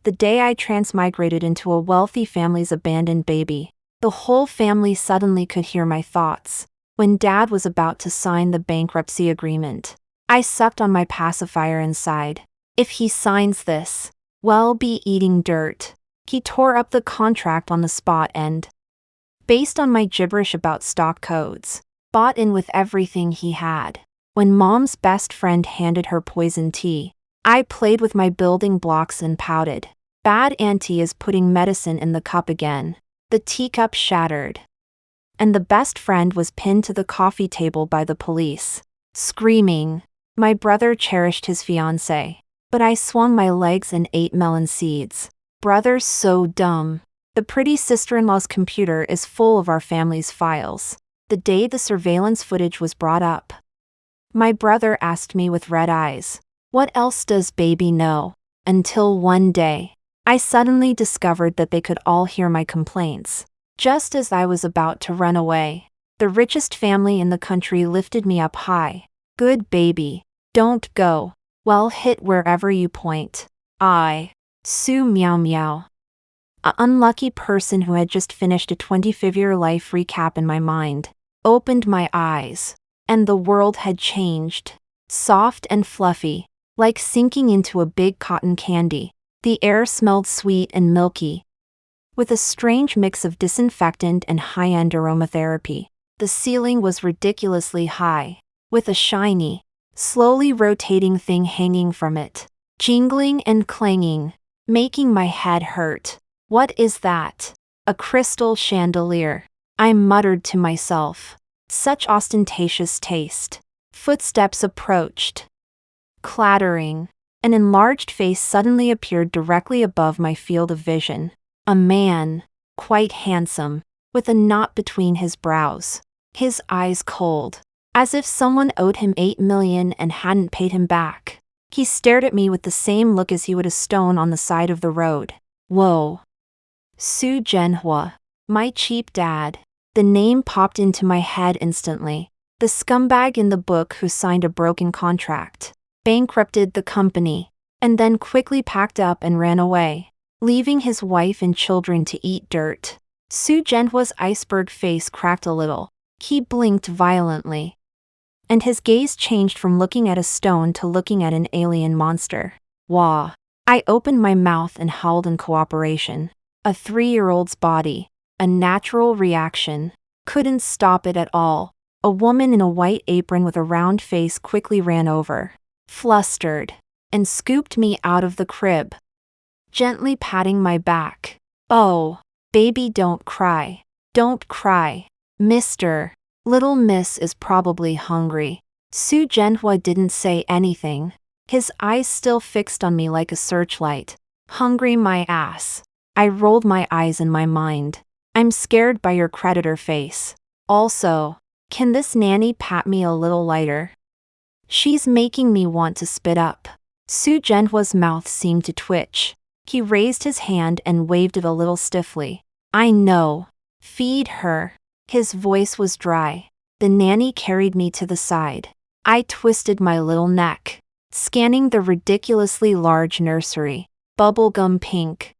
the day I transmigrated into a wealthy family's abandoned baby. The whole family suddenly could hear my thoughts. When Dad was about to sign the bankruptcy agreement, I sucked on my pacifier inside. If he signs this, we'll be eating dirt. He tore up the contract on the spot and, based on my gibberish about stock codes, bought in with everything he had. When Mom's best friend handed her poison tea, I played with my building blocks and pouted. Bad Auntie is putting medicine in the cup again. The teacup shattered, and the best friend was pinned to the coffee table by the police, screaming. My brother cherished his fiancée, but I swung my legs and ate melon seeds. Brother's so dumb. The pretty sister-in-law's computer is full of our family's files. The day the surveillance footage was brought up, my brother asked me with red eyes, "What else does baby know?" Until one day, I suddenly discovered that they could all hear my complaints. Just as I was about to run away, the richest family in the country lifted me up high. "Good baby. Don't go. Well, hit wherever you point." Sue meow meow. A unlucky person who had just finished a 25-year life recap in my mind, opened my eyes, and the world had changed. Soft and fluffy, like sinking into a big cotton candy. The air smelled sweet and milky, with a strange mix of disinfectant and high-end aromatherapy. The ceiling was ridiculously high, with a shiny, slowly rotating thing hanging from it, jingling and clanging, making my head hurt. "What is that?" "A crystal chandelier," I muttered to myself. Such ostentatious taste. Footsteps approached. Clattering. An enlarged face suddenly appeared directly above my field of vision. A man, quite handsome, with a knot between his brows. His eyes cold, as if someone owed him $8 million and hadn't paid him back. He stared at me with the same look as he would a stone on the side of the road. Whoa. Su Genhua. My cheap dad. The name popped into my head instantly. The scumbag in the book who signed a broken contract, bankrupted the company, and then quickly packed up and ran away, leaving his wife and children to eat dirt. Su Genhua's iceberg face cracked a little. He blinked violently, and his gaze changed from looking at a stone to looking at an alien monster. Wah. I opened my mouth and howled in cooperation. A 3-year-old's body. A natural reaction. Couldn't stop it at all. A woman in a white apron with a round face quickly ran over, flustered, and scooped me out of the crib, gently patting my back. "Oh, baby, don't cry. Don't cry. Mister. Little miss is probably hungry." Su Genhua didn't say anything, his eyes still fixed on me like a searchlight. Hungry my ass. I rolled my eyes in my mind. I'm scared by your creditor face. Also, can this nanny pat me a little lighter? She's making me want to spit up. Su Genhua's mouth seemed to twitch. He raised his hand and waved it a little stiffly. "I know. Feed her." His voice was dry. The nanny carried me to the side. I twisted my little neck, scanning the ridiculously large nursery. Bubblegum pink,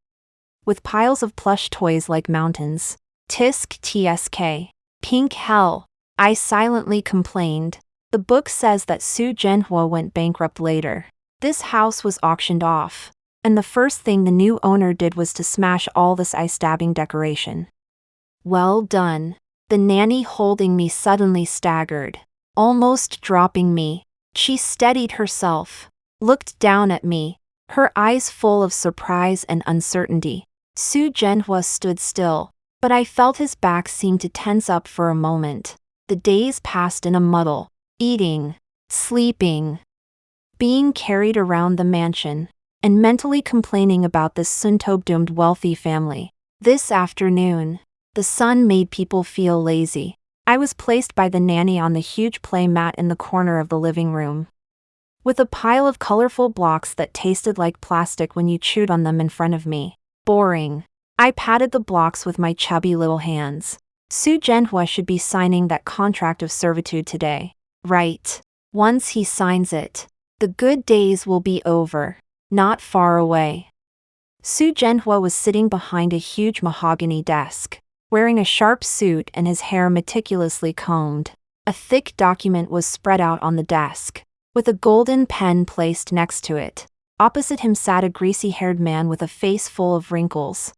with piles of plush toys like mountains. Tisk tsk. Pink hell, I silently complained. The book says that Su Genhua went bankrupt later. This house was auctioned off, and the first thing the new owner did was to smash all this eye-stabbing decoration. Well done. The nanny holding me suddenly staggered, almost dropping me. She steadied herself, looked down at me, her eyes full of surprise and uncertainty. Su Genhua stood still, but I felt his back seem to tense up for a moment. The days passed in a muddle, eating, sleeping, being carried around the mansion, and mentally complaining about this Suntob-doomed wealthy family. This afternoon, the sun made people feel lazy. I was placed by the nanny on the huge play mat in the corner of the living room, with a pile of colorful blocks that tasted like plastic when you chewed on them in front of me. Boring. I patted the blocks with my chubby little hands. Su Genhua should be signing that contract of servitude today. Right. Once he signs it, the good days will be over. Not far away. Su Zhenhua was sitting behind a huge mahogany desk, wearing a sharp suit and his hair meticulously combed. A thick document was spread out on the desk, with a golden pen placed next to it. Opposite him sat a greasy-haired man with a face full of wrinkles,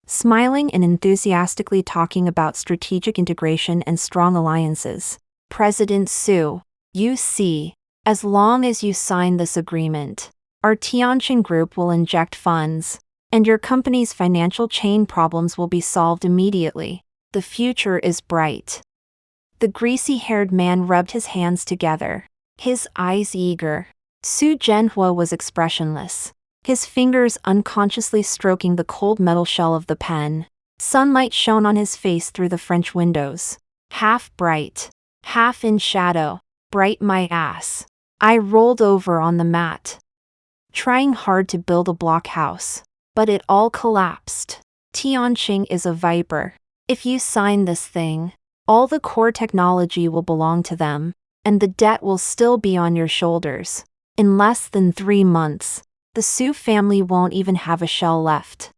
smiling and enthusiastically talking about strategic integration and strong alliances. President Su, you see, as long as you sign this agreement, our Tianqin group will inject funds, and your company's financial chain problems will be solved immediately. The future is bright. The greasy-haired man rubbed his hands together, his eyes eager. Su Zhenhua was expressionless, his fingers unconsciously stroking the cold metal shell of the pen. Sunlight shone on his face through the French windows, half bright, half in shadow. Bright my ass. I rolled over on the mat, trying hard to build a blockhouse, but it all collapsed. Tianqin is a viper. If you sign this thing, all the core technology will belong to them, and the debt will still be on your shoulders. In less than 3 months, the Su family won't even have a shell left.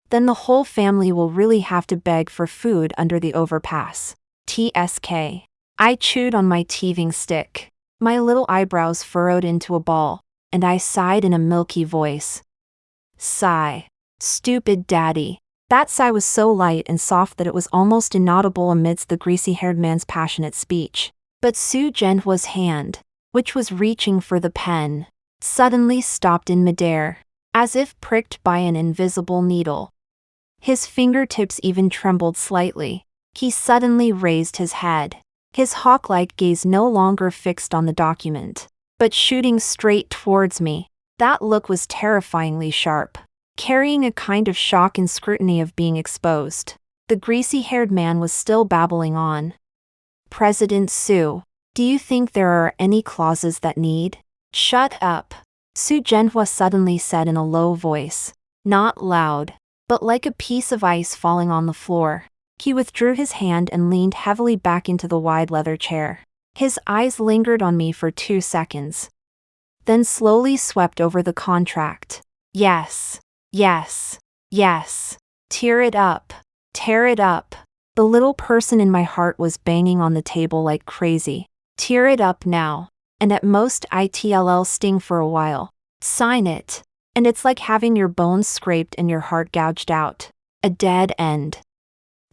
Then the whole family will really have to beg for food under the overpass. TSK. I chewed on my teething stick. My little eyebrows furrowed into a ball, and I sighed in a milky voice. Sigh. Stupid daddy. That sigh was so light and soft that it was almost inaudible amidst the greasy-haired man's passionate speech. But Su Zhenhua's hand, which was reaching for the pen, suddenly stopped in midair, as if pricked by an invisible needle. His fingertips even trembled slightly. He suddenly raised his head, his hawk-like gaze no longer fixed on the document, but shooting straight towards me. That look was terrifyingly sharp, carrying a kind of shock and scrutiny of being exposed. The greasy-haired man was still babbling on. President Su, do you think there are any clauses that need? Shut up, Su Zhenhua suddenly said in a low voice, not loud, but like a piece of ice falling on the floor. He withdrew his hand and leaned heavily back into the wide leather chair. His eyes lingered on me for 2 seconds, then slowly swept over the contract. Yes, yes, yes. Tear it up. Tear it up. The little person in my heart was banging on the table like crazy. Tear it up now, and at most it'll sting for a while. Sign it, and it's like having your bones scraped and your heart gouged out. A dead end.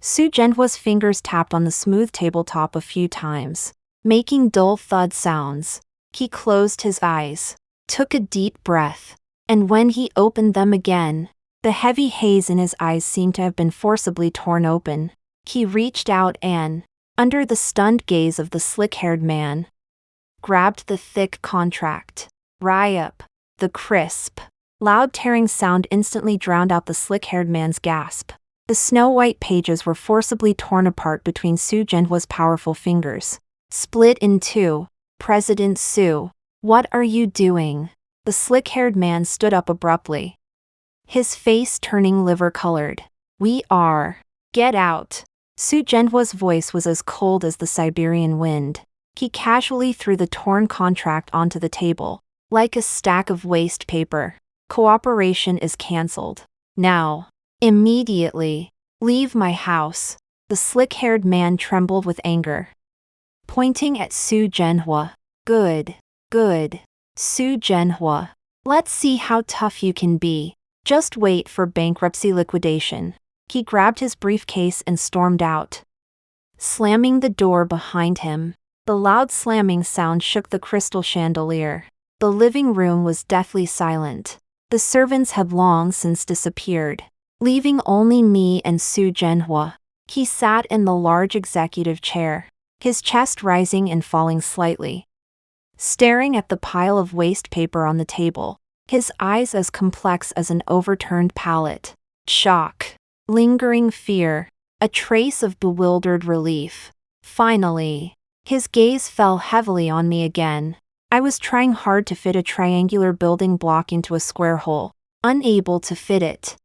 Su Zhenhua's fingers tapped on the smooth tabletop a few times, making dull thud sounds. He closed his eyes, took a deep breath, and when he opened them again, the heavy haze in his eyes seemed to have been forcibly torn open. He reached out and, under the stunned gaze of the slick-haired man, grabbed the thick contract. Ryup. The crisp, loud tearing sound instantly drowned out the slick-haired man's gasp. The snow-white pages were forcibly torn apart between Su Zhenhua's powerful fingers. Split in two. President Su, what are you doing? The slick-haired man stood up abruptly, his face turning liver-colored. We are. Get out. Su Zhenhua's voice was as cold as the Siberian wind. He casually threw the torn contract onto the table, like a stack of waste paper. Cooperation is cancelled. Now. Immediately. Leave my house. The slick-haired man trembled with anger, pointing at Su Zhenhua. Good. Good. Su Zhenhua. Let's see how tough you can be. Just wait for bankruptcy liquidation. He grabbed his briefcase and stormed out, slamming the door behind him. The loud slamming sound shook the crystal chandelier. The living room was deathly silent. The servants had long since disappeared, leaving only me and Su Zhenhua. He sat in the large executive chair, his chest rising and falling slightly, staring at the pile of waste paper on the table, his eyes as complex as an overturned palette. Shock, lingering fear, a trace of bewildered relief. Finally, his gaze fell heavily on me again. I was trying hard to fit a triangular building block into a square hole, unable to fit it,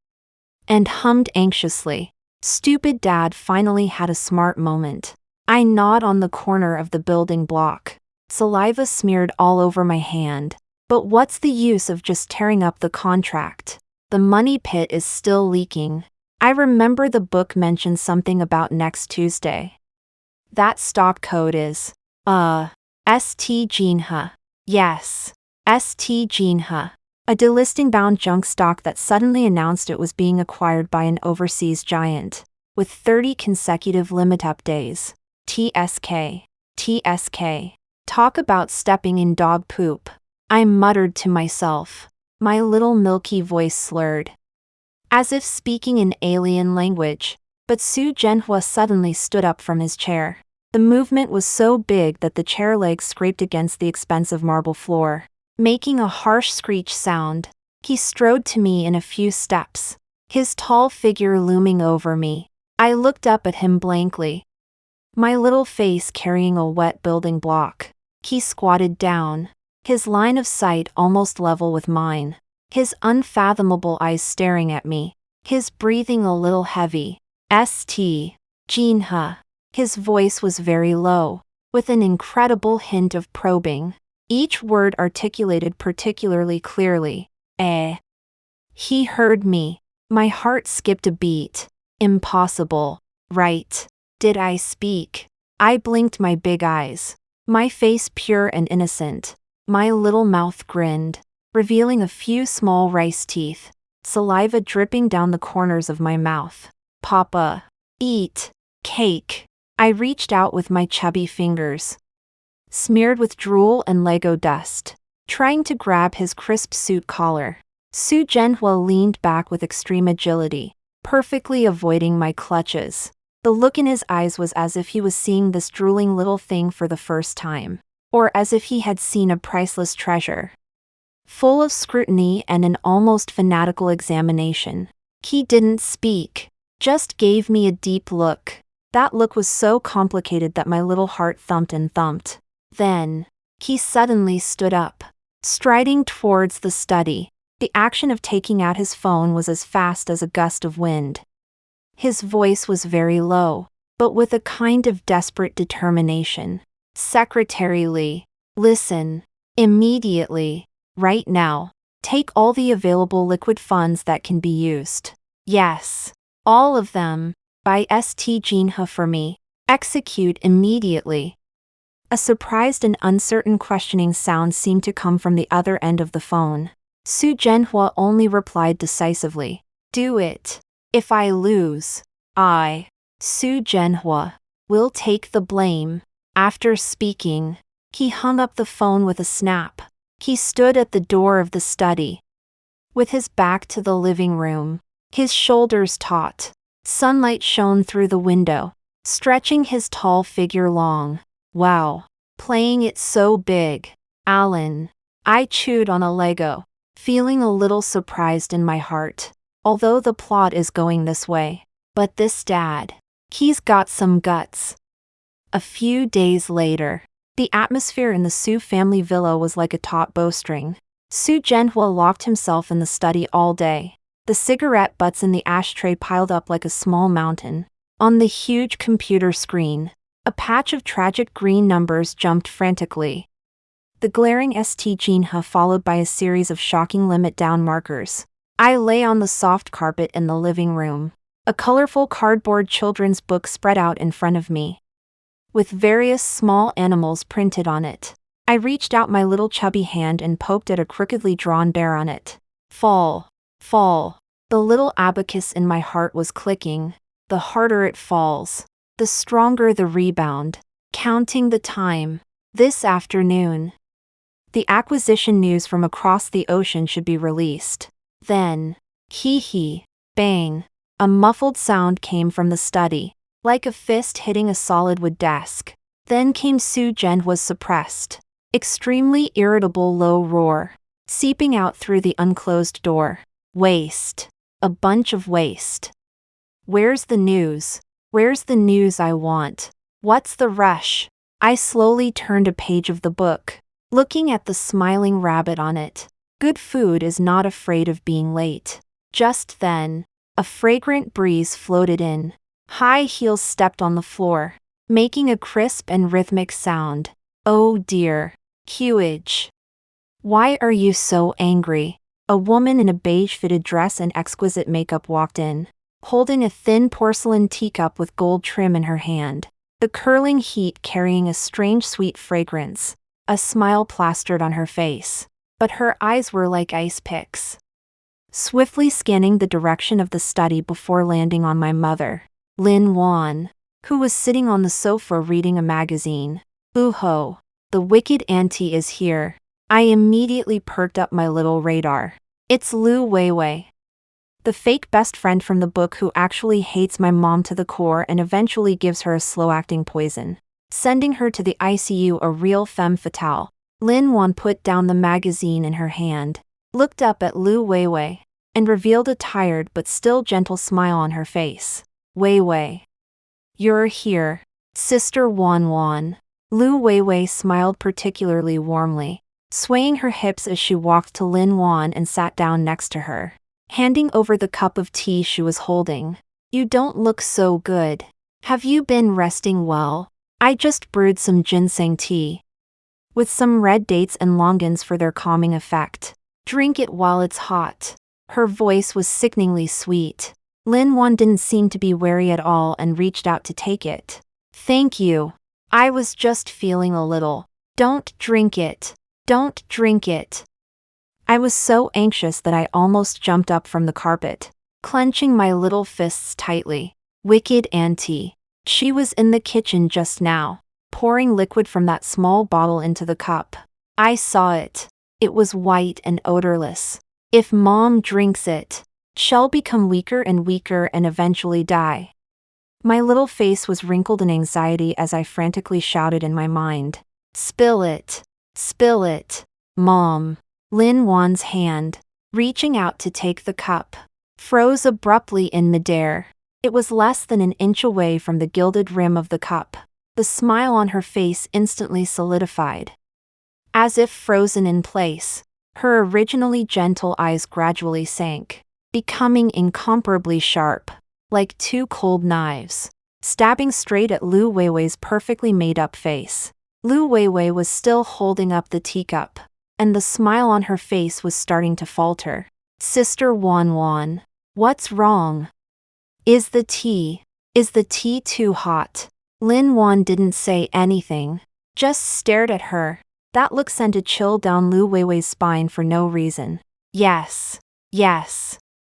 and hummed anxiously. Stupid Dad finally had a smart moment. I gnawed on the corner of the building block. Saliva smeared all over my hand. But what's the use of just tearing up the contract? The money pit is still leaking. I remember the book mentioned something about next Tuesday. That stock code is, ST Jinha. Yes, ST Jinha. A delisting-bound junk stock that suddenly announced it was being acquired by an overseas giant, with 30 consecutive limit-up days. TSK. TSK. Talk about stepping in dog poop. I muttered to myself, my little milky voice slurred, as if speaking an alien language. But Su Zhenhua suddenly stood up from his chair. The movement was so big that the chair legs scraped against the expensive marble floor, making a harsh screech sound. He strode to me in a few steps, his tall figure looming over me. I looked up at him blankly, my little face carrying a wet building block. He squatted down, his line of sight almost level with mine, his unfathomable eyes staring at me, his breathing a little heavy. St. Jinha. His voice was very low, with an incredible hint of probing, each word articulated particularly clearly. He heard me. My heart skipped a beat. Impossible. Right. Did I speak? I blinked my big eyes, my face pure and innocent. My little mouth grinned, revealing a few small rice teeth, saliva dripping down the corners of my mouth. Papa. Eat. Cake. I reached out with my chubby fingers, smeared with drool and Lego dust, trying to grab his crisp suit collar. Su Zhenhua leaned back with extreme agility, perfectly avoiding my clutches. The look in his eyes was as if he was seeing this drooling little thing for the first time, or as if he had seen a priceless treasure. Full of scrutiny and an almost fanatical examination. He didn't speak, just gave me a deep look. That look was so complicated that my little heart thumped and thumped. Then, he suddenly stood up, striding towards the study. The action of taking out his phone was as fast as a gust of wind. His voice was very low, but with a kind of desperate determination. Secretary Lee, listen. Immediately. Right now. Take all the available liquid funds that can be used. Yes. All of them. By St. Jinha for me. Execute immediately. A surprised and uncertain questioning sound seemed to come from the other end of the phone. Su Zhenhua only replied decisively. Do it. If I lose, Su Zhenhua, will take the blame. After speaking, he hung up the phone with a snap. He stood at the door of the study, with his back to the living room, his shoulders taut. Sunlight shone through the window, stretching his tall figure long. Wow, playing it so big. Alan. I chewed on a Lego, feeling a little surprised in my heart. Although the plot is going this way. But this dad, he's got some guts. A few days later, the atmosphere in the Su family villa was like a taut bowstring. Su Zhenhua locked himself in the study all day. The cigarette butts in the ashtray piled up like a small mountain. On the huge computer screen, a patch of tragic green numbers jumped frantically. The glaring St. Jinha followed by a series of shocking limit-down markers. I lay on the soft carpet in the living room. A colorful cardboard children's book spread out in front of me, with various small animals printed on it. I reached out my little chubby hand and poked at a crookedly drawn bear on it. Fall. Fall. The little abacus in my heart was clicking. The harder it falls, the stronger the rebound. Counting the time. This afternoon. The acquisition news from across the ocean should be released. Then, hee, bang. A muffled sound came from the study, like a fist hitting a solid wood desk. Then came Su Zhenhua's suppressed, extremely irritable low roar, seeping out through the unclosed door. Waste. A bunch of waste. Where's the news? Where's the news I want? What's the rush? I slowly turned a page of the book, looking at the smiling rabbit on it. Good food is not afraid of being late. Just then, a fragrant breeze floated in. High heels stepped on the floor, making a crisp and rhythmic sound. Oh dear. Huge. Why are you so angry? A woman in a beige-fitted dress and exquisite makeup walked in, holding a thin porcelain teacup with gold trim in her hand, the curling heat carrying a strange sweet fragrance. A smile plastered on her face, but her eyes were like ice picks. Swiftly scanning the direction of the study before landing on my mother, Lin Wan, who was sitting on the sofa reading a magazine. "Ooh-ho, the wicked auntie is here." I immediately perked up my little radar. It's Lu Weiwei, the fake best friend from the book who actually hates my mom to the core and eventually gives her a slow-acting poison, sending her to the ICU, a real femme fatale. Lin Wan put down the magazine in her hand, looked up at Lu Weiwei, and revealed a tired but still gentle smile on her face. "Weiwei, you're here, Sister Wan Wan." Lu Weiwei smiled particularly warmly, swaying her hips as she walked to Lin Wan and sat down next to her, handing over the cup of tea she was holding. "You don't look so good. Have you been resting well? I just brewed some ginseng tea with some red dates and longans for their calming effect. Drink it while it's hot." Her voice was sickeningly sweet. Lin Wan didn't seem to be wary at all and reached out to take it. "Thank you. I was just feeling a little." "Don't drink it. Don't drink it." I was so anxious that I almost jumped up from the carpet, clenching my little fists tightly. Wicked auntie. She was in the kitchen just now, pouring liquid from that small bottle into the cup. I saw it. It was white and odorless. If Mom drinks it, she'll become weaker and weaker and eventually die. My little face was wrinkled in anxiety as I frantically shouted in my mind, "Spill it! Spill it, Mom!" Lin Wan's hand, reaching out to take the cup, froze abruptly in midair. It was less than an inch away from the gilded rim of the cup. The smile on her face instantly solidified. As if frozen in place, her originally gentle eyes gradually sank, becoming incomparably sharp, like two cold knives, stabbing straight at Lu Weiwei's perfectly made-up face. Lu Weiwei was still holding up the teacup, and the smile on her face was starting to falter. "Sister Wan Wan, what's wrong? Is the tea too hot?" Lin Wan didn't say anything, just stared at her. That look sent a chill down Lu Weiwei's spine for no reason. Yes,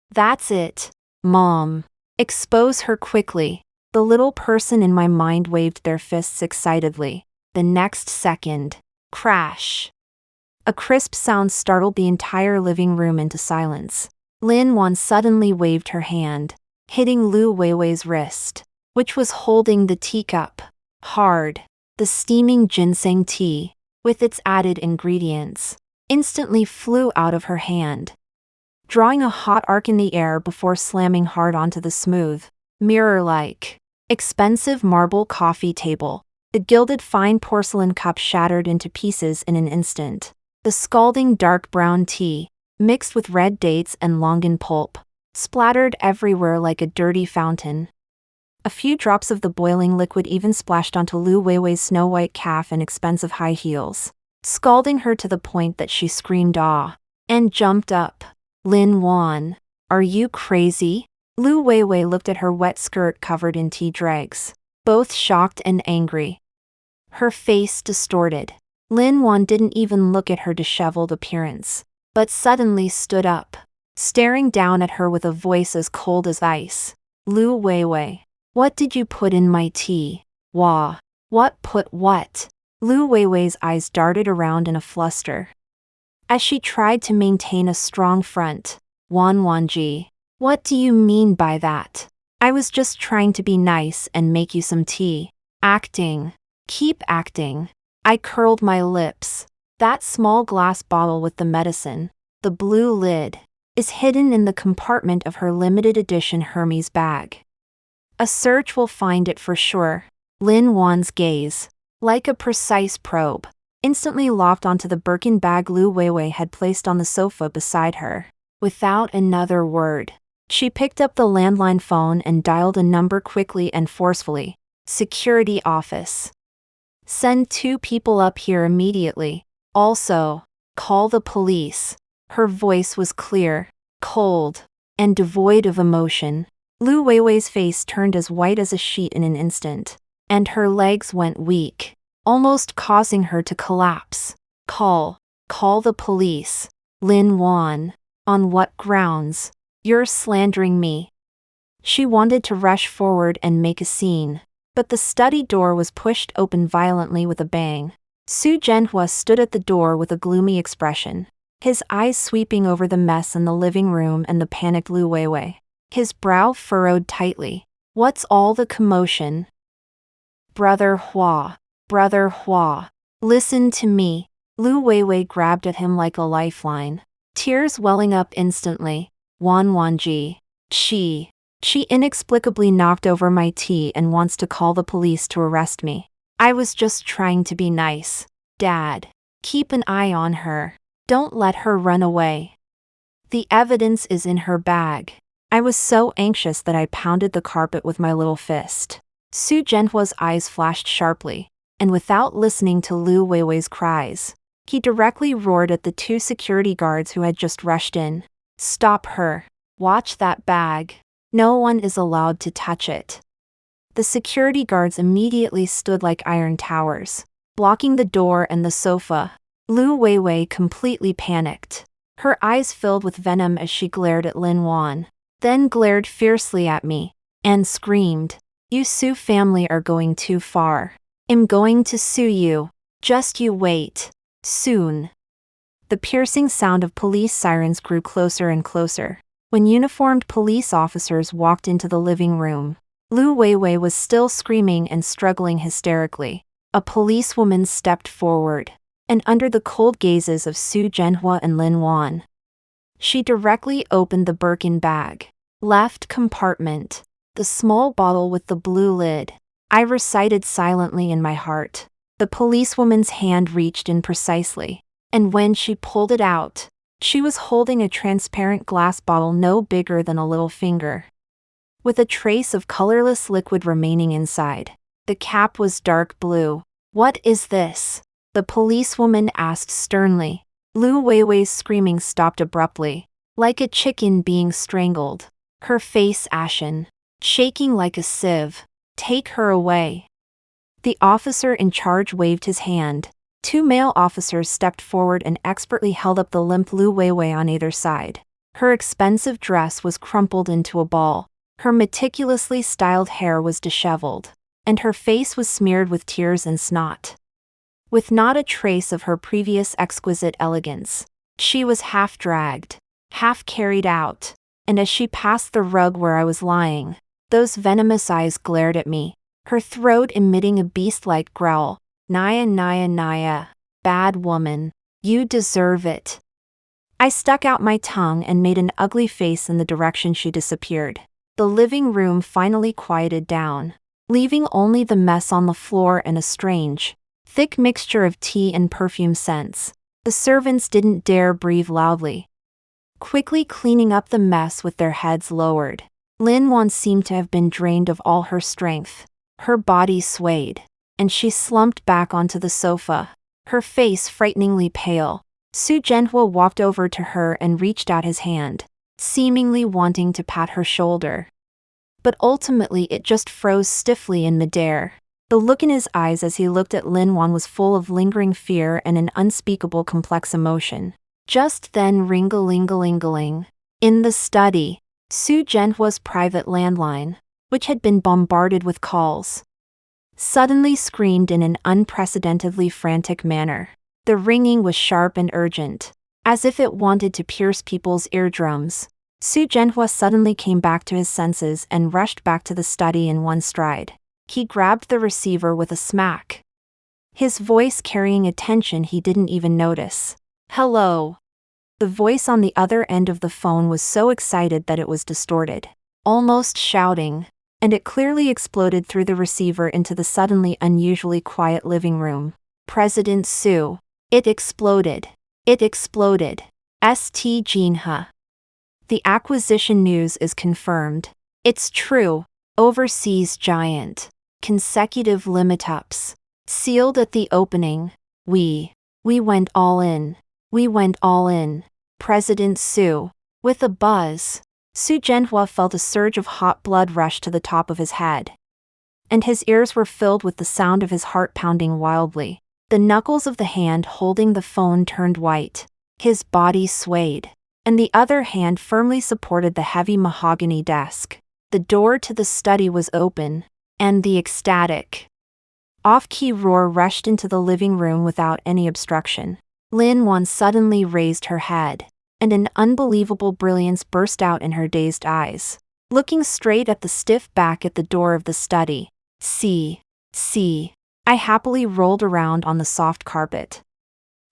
that's it, Mom. Expose her quickly." The little person in my mind waved their fists excitedly. The next second, crash. A crisp sound startled the entire living room into silence. Lin Wan suddenly waved her hand, hitting Lu Weiwei's wrist, which was holding the teacup. Hard. The steaming ginseng tea, with its added ingredients, instantly flew out of her hand, drawing a hot arc in the air before slamming hard onto the smooth, mirror-like, expensive marble coffee table. The gilded fine porcelain cup shattered into pieces in an instant. The scalding dark brown tea, mixed with red dates and longan pulp, splattered everywhere like a dirty fountain. A few drops of the boiling liquid even splashed onto Lu Weiwei's snow-white calf and expensive high heels, scalding her to the point that she screamed "ah" and jumped up. "Lin Wan, are you crazy?" Lu Weiwei looked at her wet skirt covered in tea dregs, both shocked and angry. Her face distorted. Lin Wan didn't even look at her disheveled appearance, but suddenly stood up, staring down at her with a voice as cold as ice. "Lu Weiwei, what did you put in my tea?" "Wah, what put what?" Lu Weiwei's eyes darted around in a fluster, as she tried to maintain a strong front. "Wan Wanji, what do you mean by that? I was just trying to be nice and make you some tea." "Acting. Keep acting." I curled my lips. "That small glass bottle with the medicine, the blue lid, is hidden in the compartment of her limited edition Hermes bag. A search will find it for sure." Lin Wan's gaze, like a precise probe, instantly locked onto the Birkin bag Lu Weiwei had placed on the sofa beside her. Without another word, she picked up the landline phone and dialed a number quickly and forcefully. "Security office. Send 2 people up here immediately. Also, call the police." Her voice was clear, cold, and devoid of emotion. Lu Weiwei's face turned as white as a sheet in an instant, and her legs went weak, almost causing her to collapse. Call the police. Lin Wan. On what grounds? You're slandering me. She wanted to rush forward and make a scene, but the study door was pushed open violently with a bang. Su Zhenhua stood at the door with a gloomy expression, his eyes sweeping over the mess in the living room and the panicked Lu Weiwei. His brow furrowed tightly. What's all the commotion? Brother Hua, listen to me. Lu Weiwei grabbed at him like a lifeline, tears welling up instantly. Wanji. She inexplicably knocked over my tea and wants to call the police to arrest me. I was just trying to be nice. Dad, keep an eye on her. Don't let her run away. The evidence is in her bag. I was so anxious that I pounded the carpet with my little fist. Su Zhenhua's eyes flashed sharply, and without listening to Lu Weiwei's cries, he directly roared at the two security guards who had just rushed in. Stop her. Watch that bag. No one is allowed to touch it. The security guards immediately stood like iron towers, blocking the door and the sofa. Lu Weiwei completely panicked. Her eyes filled with venom as she glared at Lin Wan, then glared fiercely at me, and screamed, You Su family are going too far. I'm going to sue you. Just you wait. Soon. The piercing sound of police sirens grew closer and closer. When uniformed police officers walked into the living room, Lu Weiwei was still screaming and struggling hysterically. A policewoman stepped forward, and under the cold gazes of Su Zhenhua and Lin Wan, she directly opened the Birkin bag. Left compartment. The small bottle with the blue lid. I recited silently in my heart. The policewoman's hand reached in precisely, and when she pulled it out, she was holding a transparent glass bottle no bigger than a little finger, with a trace of colorless liquid remaining inside. The cap was dark blue. What is this? The policewoman asked sternly. Lu Weiwei's screaming stopped abruptly, like a chicken being strangled, her face ashen, shaking like a sieve. Take her away. The officer in charge waved his hand. Two male officers stepped forward and expertly held up the limp Lu Weiwei on either side. Her expensive dress was crumpled into a ball, her meticulously styled hair was disheveled, and her face was smeared with tears and snot. With not a trace of her previous exquisite elegance, she was half dragged, half carried out, and as she passed the rug where I was lying, those venomous eyes glared at me, her throat emitting a beast-like growl. Naya, bad woman, you deserve it. I stuck out my tongue and made an ugly face in the direction she disappeared. The living room finally quieted down, leaving only the mess on the floor and a strange, thick mixture of tea and perfume scents. The servants didn't dare breathe loudly, quickly cleaning up the mess with their heads lowered. Lin Wan seemed to have been drained of all her strength. Her body swayed, and she slumped back onto the sofa, her face frighteningly pale. Su Zhenhua walked over to her and reached out his hand, seemingly wanting to pat her shoulder. But ultimately it just froze stiffly in midair. The look in his eyes as he looked at Lin Wan was full of lingering fear and an unspeakable complex emotion. Just then ring-a-ling-a-ling-a-ling. In the study, Su Zhenhua's private landline, which had been bombarded with calls, suddenly screamed in an unprecedentedly frantic manner. The ringing was sharp and urgent, as if it wanted to pierce people's eardrums. Su Zhenhua suddenly came back to his senses and rushed back to the study in one stride. He grabbed the receiver with a smack, his voice carrying a tension he didn't even notice. Hello. The voice on the other end of the phone was so excited that it was distorted, almost shouting, and it clearly exploded through the receiver into the suddenly unusually quiet living room. President Su. It exploded. It exploded. St. Jinha. The acquisition news is confirmed. It's true. Overseas giant. Consecutive limit-ups. Sealed at the opening. We went all in. We went all in. President Su. With a buzz, Su Zhenhua felt a surge of hot blood rush to the top of his head, and his ears were filled with the sound of his heart pounding wildly. The knuckles of the hand holding the phone turned white. His body swayed, and the other hand firmly supported the heavy mahogany desk. The door to the study was open, and the ecstatic, off-key roar rushed into the living room without any obstruction. Lin Wan suddenly raised her head, and an unbelievable brilliance burst out in her dazed eyes. Looking straight at the stiff back at the door of the study, see. I happily rolled around on the soft carpet,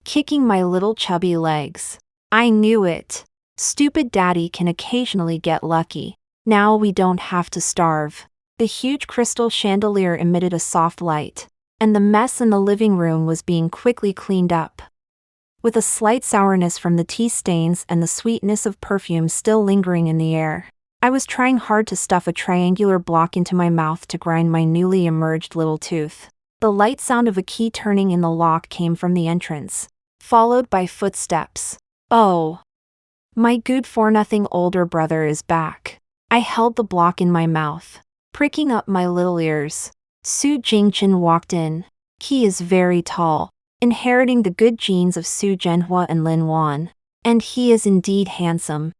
kicking my little chubby legs. I knew it. Stupid daddy can occasionally get lucky. Now we don't have to starve. The huge crystal chandelier emitted a soft light, and the mess in the living room was being quickly cleaned up, with a slight sourness from the tea stains and the sweetness of perfume still lingering in the air. I was trying hard to stuff a triangular block into my mouth to grind my newly emerged little tooth. The light sound of a key turning in the lock came from the entrance, followed by footsteps. Oh, my good-for-nothing older brother is back. I held the block in my mouth, pricking up my little ears. Su Jingchen walked in. He is very tall, inheriting the good genes of Su Zhenhua and Lin Wan, and he is indeed handsome.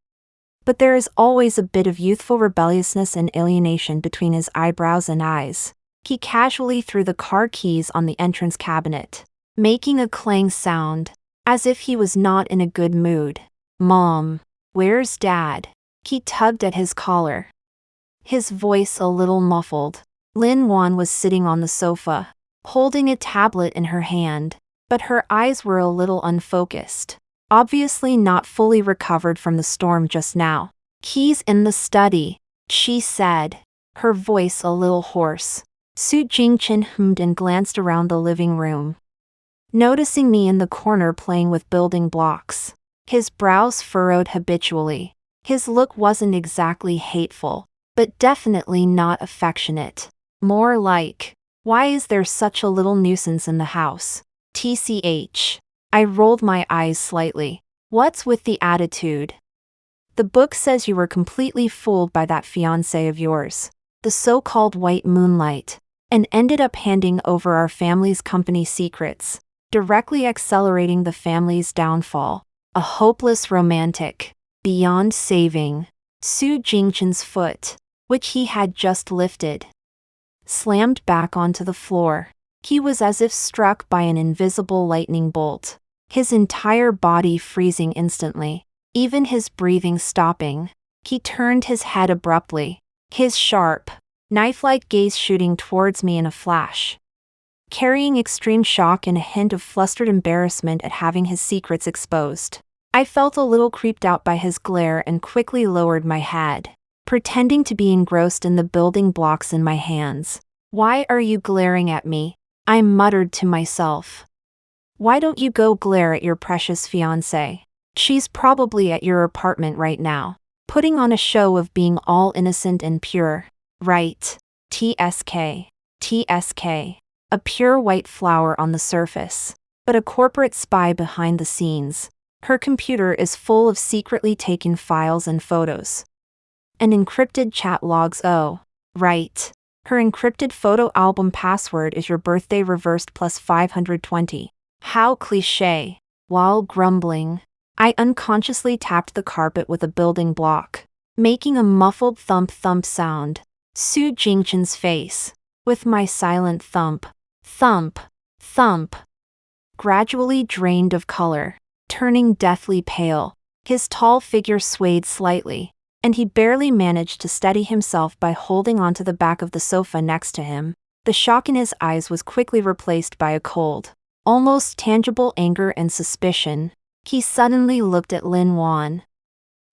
But there is always a bit of youthful rebelliousness and alienation between his eyebrows and eyes. He casually threw the car keys on the entrance cabinet, making a clang sound, as if he was not in a good mood. Mom, where's Dad? He tugged at his collar, his voice a little muffled. Lin Wan was sitting on the sofa, holding a tablet in her hand, but her eyes were a little unfocused, obviously not fully recovered from the storm just now. Keys in the study, she said, her voice a little hoarse. Su Jingchen hummed and glanced around the living room, noticing me in the corner playing with building blocks. His brows furrowed habitually. His look wasn't exactly hateful, but definitely not affectionate. More like, why is there such a little nuisance in the house? TCH. I rolled my eyes slightly. What's with the attitude? The book says you were completely fooled by that fiancé of yours, the so-called white moonlight, and ended up handing over our family's company secrets, directly accelerating the family's downfall. A hopeless romantic, beyond saving. Su Jingchen's foot, which he had just lifted, slammed back onto the floor. He was as if struck by an invisible lightning bolt, his entire body freezing instantly, even his breathing stopping. He turned his head abruptly, his sharp, knife-like gaze shooting towards me in a flash, carrying extreme shock and a hint of flustered embarrassment at having his secrets exposed. I felt a little creeped out by his glare and quickly lowered my head, pretending to be engrossed in the building blocks in my hands. Why are you glaring at me? I muttered to myself. Why don't you go glare at your precious fiancée? She's probably at your apartment right now, putting on a show of being all innocent and pure. Right. TSK. A pure white flower on the surface, but a corporate spy behind the scenes. Her computer is full of secretly taken files and photos, and encrypted chat logs. Oh, right. Her encrypted photo album password is your birthday reversed plus 520. How cliché. While grumbling, I unconsciously tapped the carpet with a building block, making a muffled thump sound. Su Jingchen's face, with my silent thump, gradually drained of color, turning deathly pale. His tall figure swayed slightly, and he barely managed to steady himself by holding onto the back of the sofa next to him. The shock in his eyes was quickly replaced by a cold, almost tangible anger and suspicion. He suddenly looked at Lin Wan,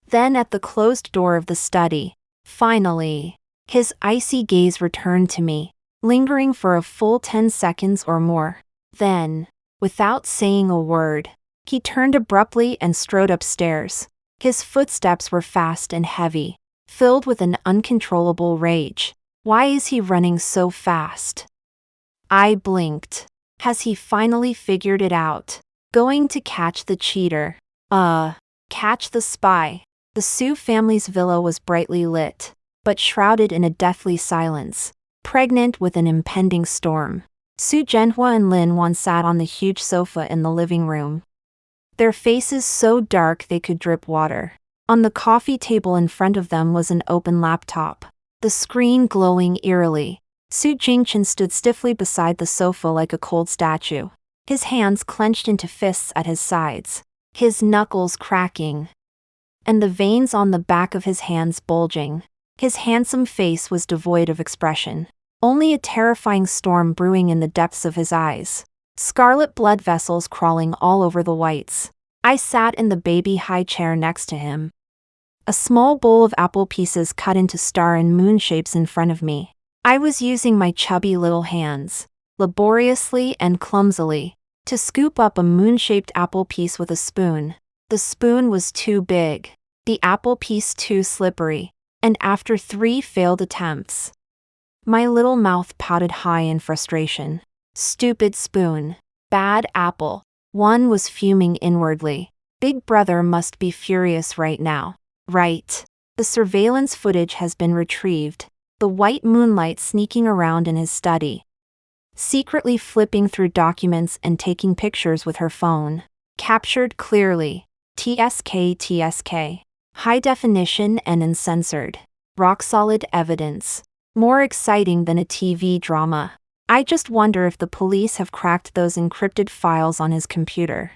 then at the closed door of the study. Finally, his icy gaze returned to me, lingering for a full 10 seconds or more. Then, without saying a word, he turned abruptly and strode upstairs. His footsteps were fast and heavy, filled with an uncontrollable rage. Why is he running so fast? I blinked. Has he finally figured it out? Going to catch the cheater? Catch the spy. The Su family's villa was brightly lit, but shrouded in a deathly silence, pregnant with an impending storm. Su Zhenhua and Lin Wan sat on the huge sofa in the living room, their faces so dark they could drip water. On the coffee table in front of them was an open laptop, the screen glowing eerily. Su Jingchen stood stiffly beside the sofa like a cold statue, his hands clenched into fists at his sides, his knuckles cracking, and the veins on the back of his hands bulging. His handsome face was devoid of expression, only a terrifying storm brewing in the depths of his eyes, scarlet blood vessels crawling all over the whites. I sat in the baby high chair next to him, a small bowl of apple pieces cut into star and moon shapes in front of me. I was using my chubby little hands, laboriously and clumsily, to scoop up a moon-shaped apple piece with a spoon. The spoon was too big, the apple piece too slippery, and after 3 failed attempts, my little mouth pouted high in frustration. Stupid spoon. Bad apple. One was fuming inwardly. Big brother must be furious right now. Right. The surveillance footage has been retrieved. The white moonlight sneaking around in his study, secretly flipping through documents and taking pictures with her phone. Captured clearly. TSK. High definition and uncensored. Rock-solid evidence. More exciting than a TV drama. I just wonder if the police have cracked those encrypted files on his computer.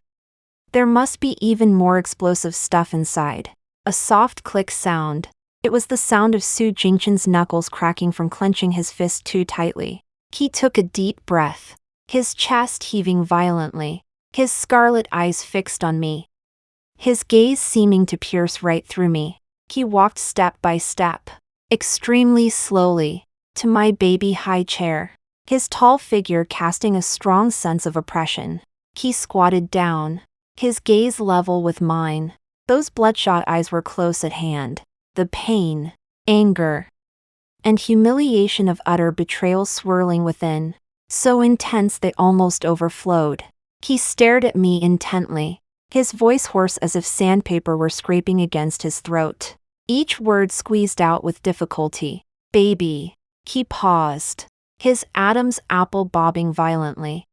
There must be even more explosive stuff inside. A soft click sound. It was the sound of Su Jingchen's knuckles cracking from clenching his fist too tightly. He took a deep breath, his chest heaving violently, his scarlet eyes fixed on me, his gaze seeming to pierce right through me. He walked step by step, extremely slowly, to my baby high chair, his tall figure casting a strong sense of oppression. He squatted down, his gaze level with mine. Those bloodshot eyes were close at hand. The pain, anger, and humiliation of utter betrayal swirling within, so intense they almost overflowed. He stared at me intently, his voice hoarse as if sandpaper were scraping against his throat. Each word squeezed out with difficulty. Baby. He paused, his Adam's apple bobbing violently,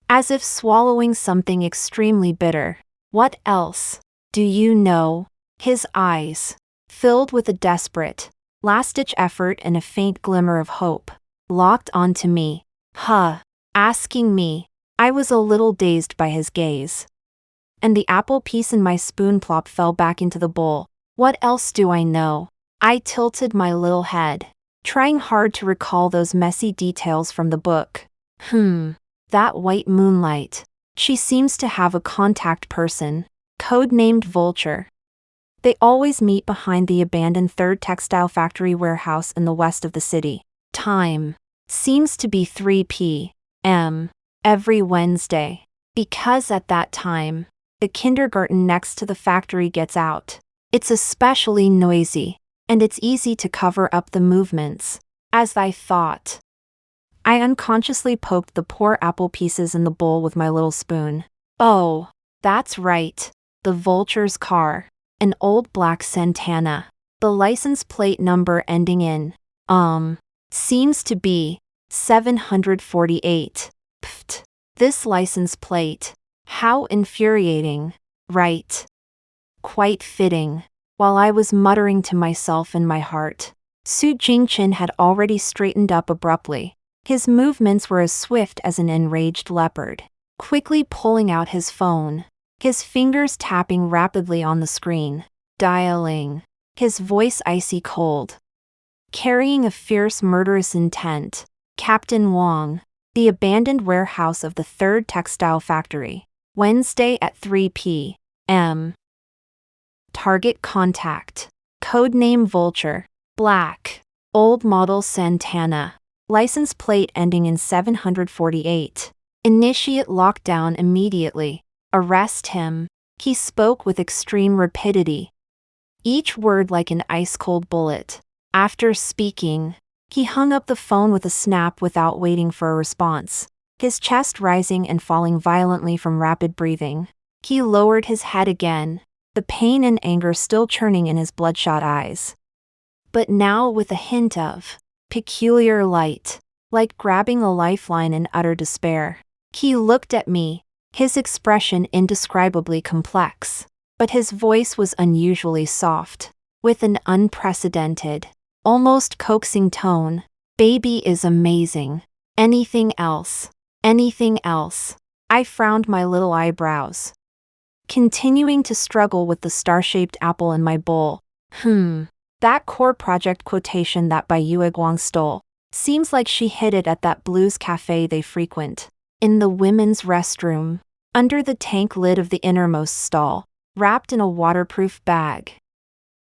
as if swallowing something extremely bitter. What else do you know? His eyes, filled with a desperate, last-ditch effort and a faint glimmer of hope, locked onto me. Asking me. I was a little dazed by his gaze, and the apple piece in my spoon plop fell back into the bowl. What else do I know? I tilted my little head, trying hard to recall those messy details from the book. That white moonlight. She seems to have a contact person, codenamed Vulture. They always meet behind the abandoned third textile factory warehouse in the west of the city. Time seems to be 3 p.m. every Wednesday, because at that time, the kindergarten next to the factory gets out. It's especially noisy, and it's easy to cover up the movements, as I thought. I unconsciously poked the poor apple pieces in the bowl with my little spoon. Oh, that's right, the Vulture's car. An old black Santana. The license plate number ending in, seems to be 748. Pfft. This license plate. How infuriating, right? Quite fitting. While I was muttering to myself in my heart, Su Jingchen had already straightened up abruptly. His movements were as swift as an enraged leopard, quickly pulling out his phone, his fingers tapping rapidly on the screen, dialing, his voice icy cold, carrying a fierce murderous intent. Captain Wang. The abandoned warehouse of the third textile factory. Wednesday at 3 p.m. Target contact. Codename Vulture. Black. Old model Santana. License plate ending in 748. Initiate lockdown immediately. Arrest him. He spoke with extreme rapidity, each word like an ice-cold bullet. After speaking, he hung up the phone with a snap without waiting for a response, his chest rising and falling violently from rapid breathing. He lowered his head again, the pain and anger still churning in his bloodshot eyes. But now with a hint of peculiar light, like grabbing a lifeline in utter despair. He looked at me, his expression indescribably complex, but his voice was unusually soft, with an unprecedented, almost coaxing tone. Baby is amazing. Anything else? Anything else? I frowned my little eyebrows, continuing to struggle with the star-shaped apple in my bowl. That core project quotation that Bai Yueguang stole. Seems like she hid it at that blues cafe they frequent. In the women's restroom. Under the tank lid of the innermost stall. Wrapped in a waterproof bag.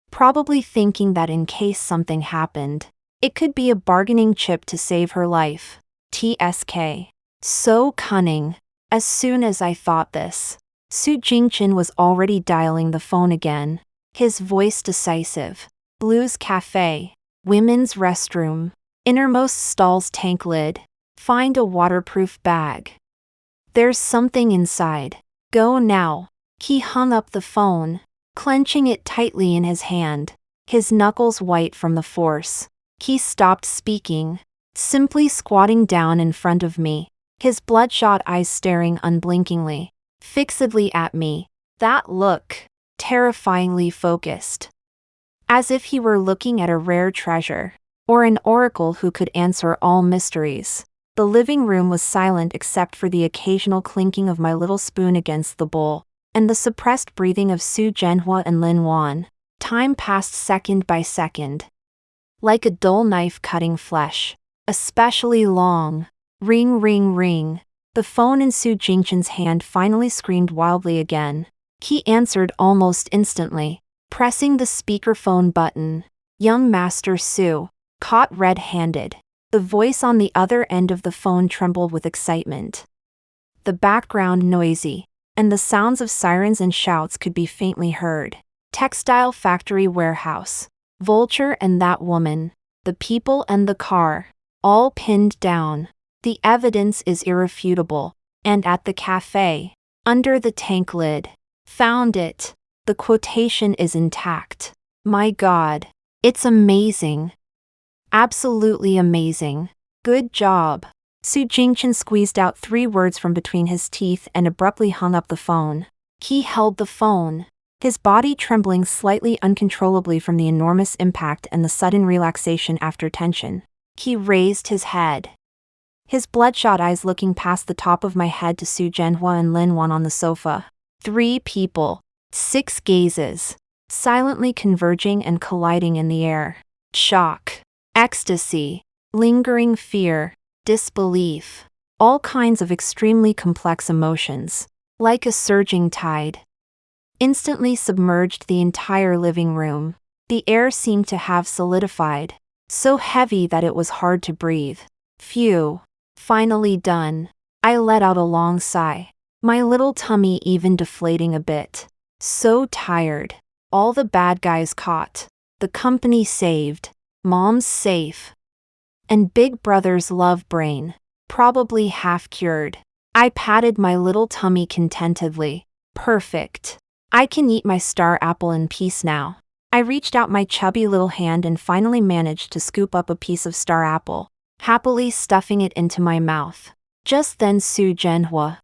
Probably thinking that in case something happened, it could be a bargaining chip to save her life. TSK. So cunning. As soon as I thought this, Su Jingchen was already dialing the phone again. His voice decisive. Blues cafe. Women's restroom. Innermost stall's tank lid. Find a waterproof bag. There's something inside. Go now. He hung up the phone, clenching it tightly in his hand, his knuckles white from the force. He stopped speaking, simply squatting down in front of me, his bloodshot eyes staring unblinkingly, fixedly at me. That look, terrifyingly focused. As if he were looking at a rare treasure, or an oracle who could answer all mysteries. The living room was silent except for the occasional clinking of my little spoon against the bowl, and the suppressed breathing of Su Zhenhua and Lin Wan. Time passed second by second. Like a dull knife cutting flesh. Especially long. Ring, ring, ring. The phone in Su Jingchen's hand finally screamed wildly again. He answered almost instantly, pressing the speakerphone button. Young Master Su. Caught red-handed. The voice on the other end of the phone trembled with excitement. The background noisy, and the sounds of sirens and shouts could be faintly heard. Textile factory warehouse. Vulture and that woman. The people and the car. All pinned down. The evidence is irrefutable. And at the cafe. Under the tank lid. Found it. The quotation is intact. My God. It's amazing. Absolutely amazing. Good job. Su Jingchen squeezed out 3 words from between his teeth and abruptly hung up the phone. He held the phone, his body trembling slightly uncontrollably from the enormous impact and the sudden relaxation after tension. He raised his head, his bloodshot eyes looking past the top of my head to Su Zhenhua and Lin Wan on the sofa. 3 people, 6 gazes, silently converging and colliding in the air. Shock. Ecstasy, lingering fear, disbelief, all kinds of extremely complex emotions, like a surging tide, instantly submerged the entire living room. The air seemed to have solidified, so heavy that it was hard to breathe. Phew. Finally done. I let out a long sigh, my little tummy even deflating a bit. So tired. All the bad guys caught. The company saved. Mom's safe. And Big Brother's love brain, probably half cured. I patted my little tummy contentedly. Perfect. I can eat my star apple in peace now. I reached out my chubby little hand and finally managed to scoop up a piece of star apple, happily stuffing it into my mouth. Just then Su Zhenhua,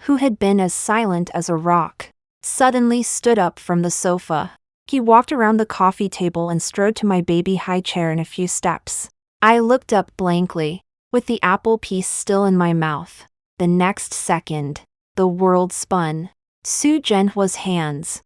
who had been as silent as a rock, suddenly stood up from the sofa. He walked around the coffee table and strode to my baby high chair in a few steps. I looked up blankly, with the apple piece still in my mouth. The next second, the world spun. Su Zhenhua's hands,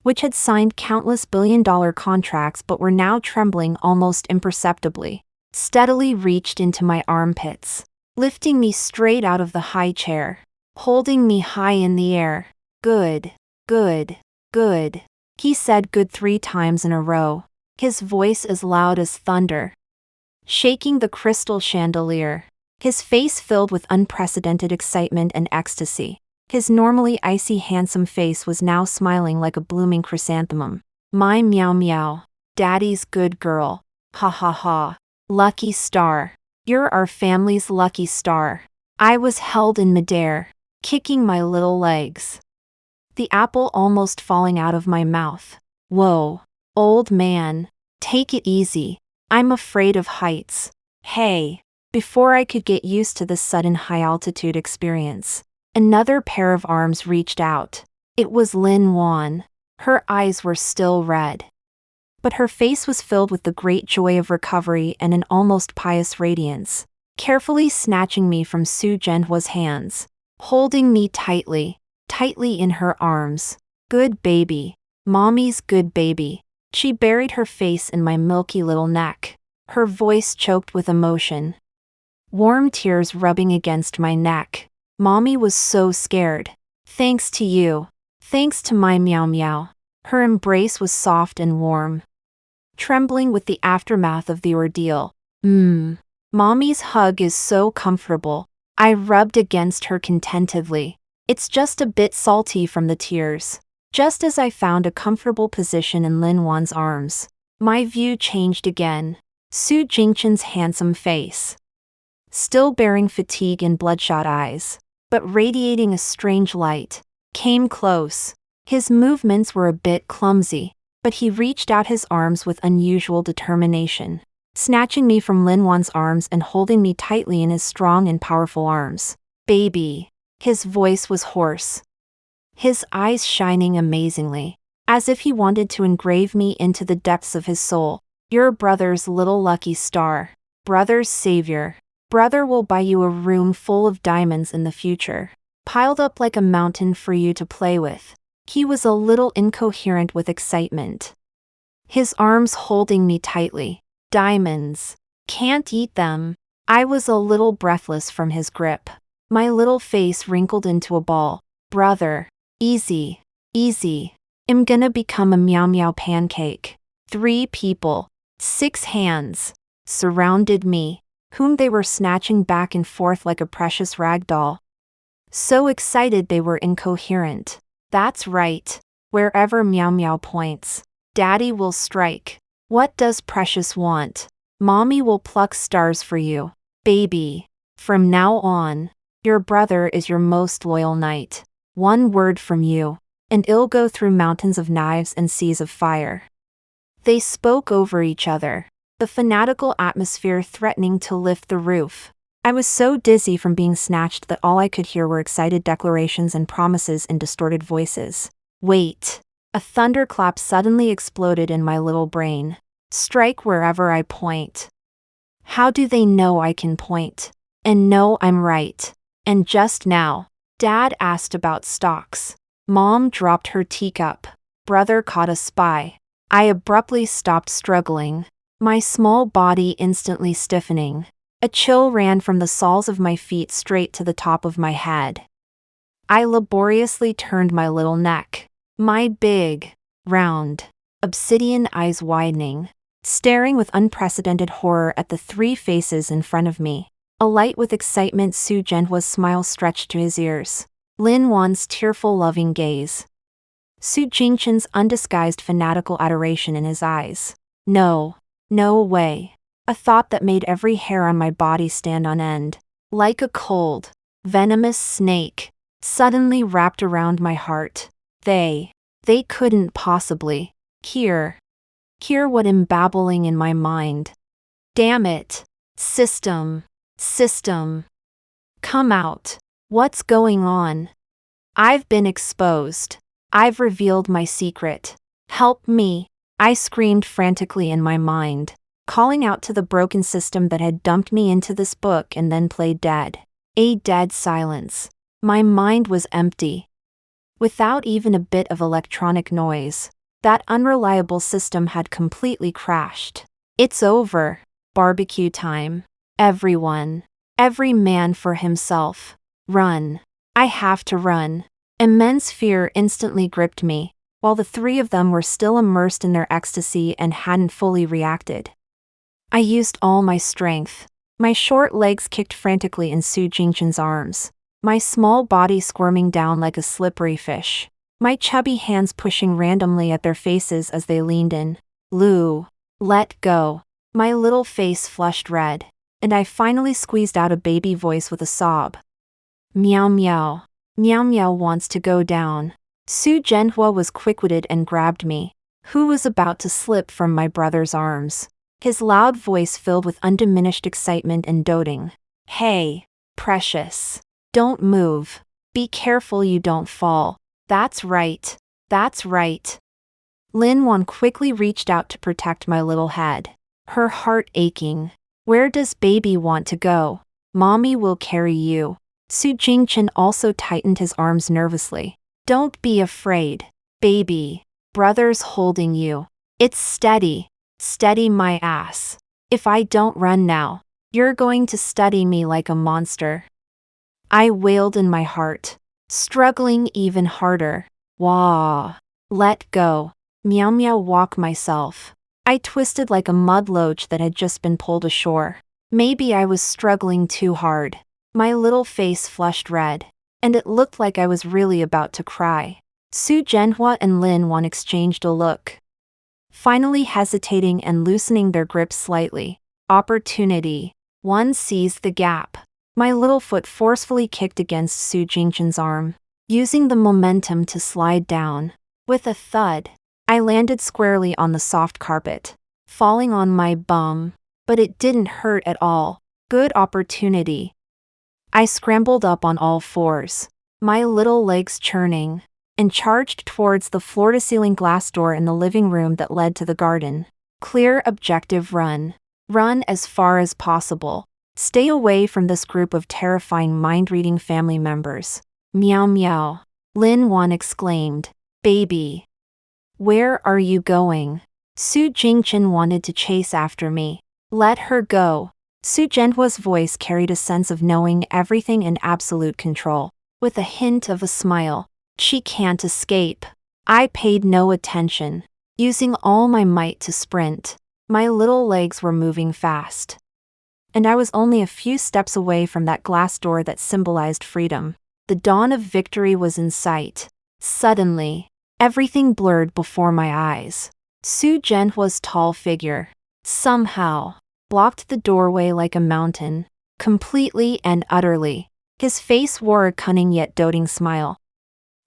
which had signed countless billion-dollar contracts but were now trembling almost imperceptibly, steadily reached into my armpits, lifting me straight out of the high chair, holding me high in the air. Good, good, good. He said good 3 times in a row, his voice as loud as thunder, shaking the crystal chandelier, his face filled with unprecedented excitement and ecstasy. His normally icy handsome face was now smiling like a blooming chrysanthemum. My meow meow, daddy's good girl, ha ha ha, lucky star, you're our family's lucky star. I was held in midair, kicking my little legs, the apple almost falling out of my mouth. Whoa, old man, take it easy. I'm afraid of heights. Hey. Before I could get used to this sudden high-altitude experience, another pair of arms reached out. It was Lin Wan. Her eyes were still red, but her face was filled with the great joy of recovery and an almost pious radiance, carefully snatching me from Su Zhenhua's hands, holding me tightly in her arms. Good baby. Mommy's good baby. She buried her face in my milky little neck, her voice choked with emotion. Warm tears rubbing against my neck. Mommy was so scared. Thanks to you. Thanks to my meow meow. Her embrace was soft and warm. Trembling with the aftermath of the ordeal. Mommy's hug is so comfortable. I rubbed against her contentedly. It's just a bit salty from the tears. Just as I found a comfortable position in Lin Wan's arms, my view changed again. Su Jingchen's handsome face, still bearing fatigue and bloodshot eyes, but radiating a strange light, came close. His movements were a bit clumsy, but he reached out his arms with unusual determination, snatching me from Lin Wan's arms and holding me tightly in his strong and powerful arms. Baby. His voice was hoarse, his eyes shining amazingly, as if he wanted to engrave me into the depths of his soul. Your brother's little lucky star. Brother's savior. Brother will buy you a room full of diamonds in the future, piled up like a mountain for you to play with. He was a little incoherent with excitement, his arms holding me tightly. Diamonds. Can't eat them. I was a little breathless from his grip. My little face wrinkled into a ball. Brother. Easy. Easy. I'm gonna become a meow meow pancake. 3 people, 6 hands, surrounded me, whom they were snatching back and forth like a precious rag doll. So excited they were incoherent. That's right. Wherever meow meow points, Daddy will strike. What does Precious want? Mommy will pluck stars for you. Baby. From now on, your brother is your most loyal knight. One word from you, and it'll go through mountains of knives and seas of fire. They spoke over each other, the fanatical atmosphere threatening to lift the roof. I was so dizzy from being snatched that all I could hear were excited declarations and promises in distorted voices. Wait. A thunderclap suddenly exploded in my little brain. Strike wherever I point. How do they know I can point? And know I'm right? And just now, Dad asked about stocks. Mom dropped her teacup. Brother caught a spy. I abruptly stopped struggling, my small body instantly stiffening. A chill ran from the soles of my feet straight to the top of my head. I laboriously turned my little neck, my big, round, obsidian eyes widening, staring with unprecedented horror at the 3 faces in front of me. Alight with excitement, Su Zhenhua's smile stretched to his ears. Lin Wan's tearful loving gaze. Su Jingchen's undisguised fanatical adoration in his eyes. No way. A thought that made every hair on my body stand on end, like a cold, venomous snake, suddenly wrapped around my heart. They couldn't possibly hear what I'm babbling in my mind. Damn it. System. Come out. What's going on? I've been exposed. I've revealed my secret. Help me. I screamed frantically in my mind, calling out to the broken system that had dumped me into this book and then played dead. A dead silence. My mind was empty. Without even a bit of electronic noise, that unreliable system had completely crashed. It's over. Barbecue time. Everyone. Every man for himself. Run. I have to run. Immense fear instantly gripped me, while the 3 of them were still immersed in their ecstasy and hadn't fully reacted. I used all my strength. My short legs kicked frantically in Su Jingchen's arms, my small body squirming down like a slippery fish, my chubby hands pushing randomly at their faces as they leaned in. Lou. Let go. My little face flushed red, and I finally squeezed out a baby voice with a sob. Meow meow. Meow meow wants to go down. Su Zhenhua was quick-witted and grabbed me, who was about to slip from my brother's arms. His loud voice filled with undiminished excitement and doting. Hey, precious. Don't move. Be careful you don't fall. That's right. That's right. Lin Wan quickly reached out to protect my little head, her heart aching. Where does baby want to go? Mommy will carry you. Su Jingchen also tightened his arms nervously. Don't be afraid, baby. Brother's holding you. It's steady. Steady my ass. If I don't run now, you're going to study me like a monster. I wailed in my heart, struggling even harder. Wah. Let go. Meow meow walk myself. I twisted like a mudloach that had just been pulled ashore. Maybe I was struggling too hard. My little face flushed red, and it looked like I was really about to cry. Su Zhenhua and Lin Wan exchanged a look, finally hesitating and loosening their grip slightly. Opportunity. One seized the gap. My little foot forcefully kicked against Su Jingchen's arm, using the momentum to slide down. With a thud, I landed squarely on the soft carpet, falling on my bum, but it didn't hurt at all. Good opportunity. I scrambled up on all fours, my little legs churning, and charged towards the floor-to-ceiling glass door in the living room that led to the garden. Clear objective run. Run as far as possible. Stay away from this group of terrifying mind-reading family members. Meow meow. Lin Wan exclaimed. Baby. Where are you going? Su Jingchen wanted to chase after me. Let her go. Su Zhenhua's voice carried a sense of knowing everything in absolute control, with a hint of a smile. She can't escape. I paid no attention, using all my might to sprint. My little legs were moving fast, and I was only a few steps away from that glass door that symbolized freedom. The dawn of victory was in sight. Suddenly, everything blurred before my eyes. Su Zhenhua's tall figure, somehow, blocked the doorway like a mountain, completely and utterly. His face wore a cunning yet doting smile,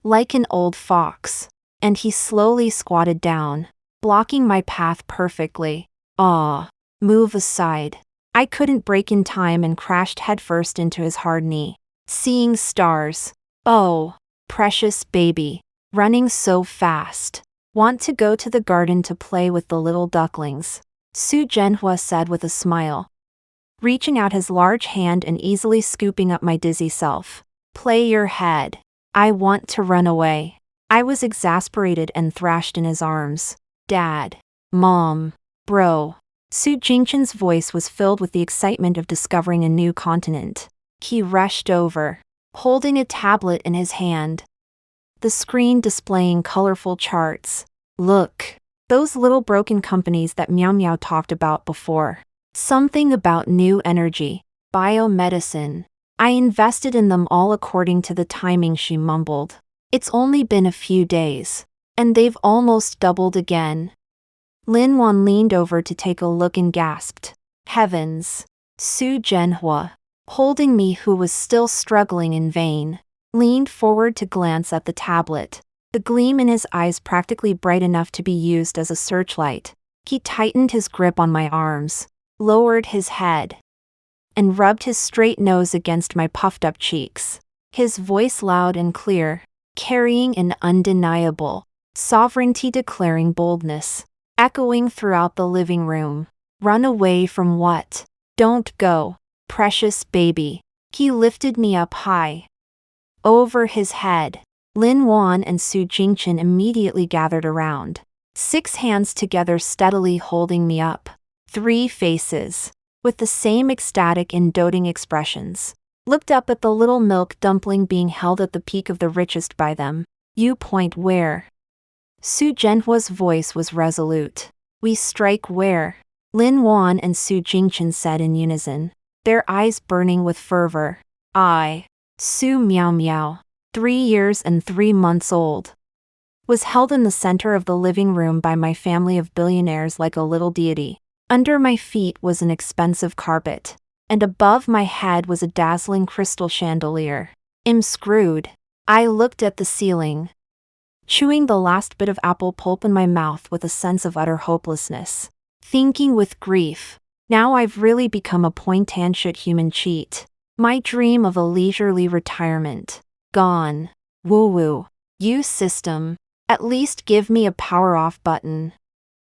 like an old fox, and he slowly squatted down, blocking my path perfectly. Ah, move aside. I couldn't break in time and crashed headfirst into his hard knee. Seeing stars. Oh, precious baby, running so fast. Want to go to the garden to play with the little ducklings? Su Zhenhua said with a smile, reaching out his large hand and easily scooping up my dizzy self. Play your head. I want to run away. I was exasperated and thrashed in his arms. Dad. Mom. Bro. Su Jingchen's voice was filled with the excitement of discovering a new continent. He rushed over, holding a tablet in his hand, the screen displaying colorful charts. Look. Those little broken companies that Meow Meow talked about before. Something about new energy. Biomedicine. I invested in them all according to the timing, she mumbled. It's only been a few days, and they've almost doubled again. Lin Wan leaned over to take a look and gasped. Heavens. Su Zhenhua, holding me who was still struggling in vain, leaned forward to glance at the tablet. The gleam in his eyes practically bright enough to be used as a searchlight. He tightened his grip on my arms, lowered his head, and rubbed his straight nose against my puffed-up cheeks. His voice loud and clear, carrying an undeniable, sovereignty-declaring boldness, echoing throughout the living room. Run away from what? Don't go, precious baby. He lifted me up high, over his head. Lin Wan and Su Jingchen immediately gathered around, 6 hands together steadily holding me up. 3 faces, with the same ecstatic and doting expressions, looked up at the little milk dumpling being held at the peak of the richest by them. You point where? Su Zhenhua's voice was resolute. We strike where? Lin Wan and Su Jingchen said in unison, their eyes burning with fervor. I, Su Meow Meow, 3 years and 3 months old, was held in the center of the living room by my family of billionaires like a little deity. Under my feet was an expensive carpet, and above my head was a dazzling crystal chandelier. Screwed. I looked at the ceiling, chewing the last bit of apple pulp in my mouth with a sense of utter hopelessness. Thinking with grief, now I've really become a point-and-shoot human cheat. My dream of a leisurely retirement. Gone. Woo-woo. You system. At least give me a power-off button.